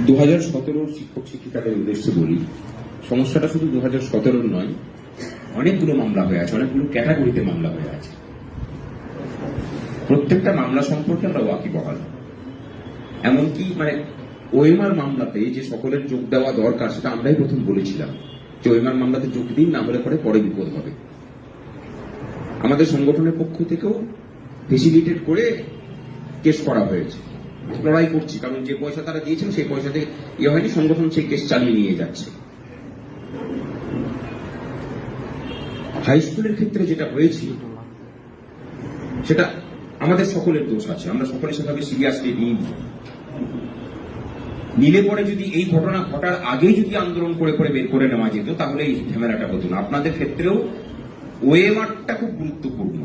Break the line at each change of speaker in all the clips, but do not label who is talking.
2017 শিক্ষক শিক্ষিকাদের উদ্দেশ্যে বলি, সমস্যাটা শুধু 2017 নয়, অনেকগুলো মামলা হয়ে আছে, অনেকগুলো ক্যাটাগরিতে মামলা হয়ে আছে। প্রত্যেকটা মামলা সম্পর্কে আমরা ওয়াকিবহাল। এমনকি ওএমআর মামলাতে যে সকলের যোগ দেওয়া দরকার সেটা আমরাই প্রথম বলেছিলাম যে ওএমআর মামলাতে যোগ দিন, না হলে পরে বিপদ হবে। আমাদের সংগঠনের পক্ষ থেকেও ফেসিলিটেট করে কেস করা হয়েছে, লড়াই করছি, কারণ যে পয়সা তারা দিয়েছেন সেই পয়সাতে হয়নি, সংগঠন সেই কেস চালিয়ে নিয়ে যাচ্ছে। হাই স্কুলের ক্ষেত্রে যেটা হয়েছিল সেটা আমাদের সকলের দোষ আছে, আমরা সকলে সেভাবে সিরিয়াসলি নিলে পরে যদি এই ঘটনা ঘটার আগেই যদি আন্দোলন করে বের করে নেওয়া যেত তাহলে এই ঝামেলাটা হতো না। আপনাদের ক্ষেত্রেও ওএমআরটা খুব গুরুত্বপূর্ণ,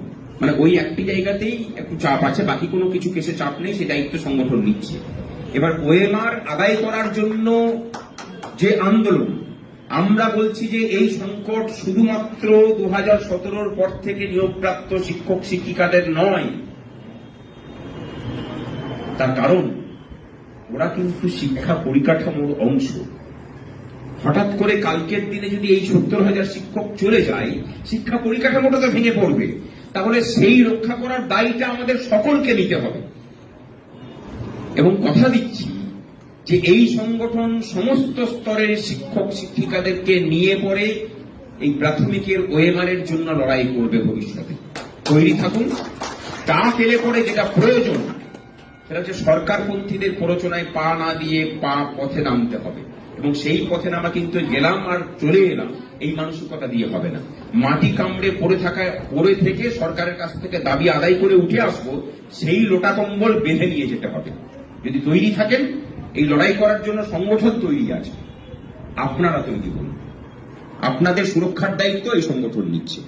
ওই একটি জায়গাতেই একটু চাপ আছে, বাকি কোনো কিছু কেসে চাপ নেই, সেই দায়িত্ব সংগঠন নিচ্ছে। এবার ওএমআর আদায় করার জন্য যে আন্দোলন, আমরা বলছি যে এই সংকট শুধুমাত্র 2017 পর থেকে নিয়োগপ্রাপ্ত শিক্ষক শিক্ষিকাদের নয়। তার কারণ ওরা কিন্তু শিক্ষা পরিকাঠামোর অংশ। হঠাৎ করে কালকের দিনে যদি এই 70,000 শিক্ষক চলে যায়, শিক্ষা পরিকাঠামোটা তো ভেঙে পড়বে। তাহলে সেই রক্ষা করার দায়িত্ব আমাদের সকলকে নিতে হবে। এবং কথা দিচ্ছি যে এই সংগঠন সমস্ত স্তরের শিক্ষক শিক্ষিকাদেরকে নিয়ে পড়ে এই প্রাথমিকের ওএমআর এর জন্য লড়াই করবে ভবিষ্যতে। তৈরি থাকুন। তা পেলে পরে যেটা প্রয়োজন সেটা হচ্ছে সরকারপন্থীদের প্ররোচনায় পা না দিয়ে পথে নামতে হবে, এবং সেই পথে নামা কিন্তু গেলাম আর চলে এলাম এই মানসিকতা দিয়ে হবে না। মাটি কামড়ে পড়ে থেকে সরকারের কাছ থেকে দাবি আদায় করে উঠে আসবো, সেই লোটা কম্বল বেঁধে নিয়ে যেতে হবে। যদি তৈরি থাকেন, এই লড়াই করার জন্য সংগঠন তৈরি আছে, আপনারা তৈরি করুন। আপনাদের সুরক্ষার দায়িত্ব এই সংগঠন নিচ্ছে।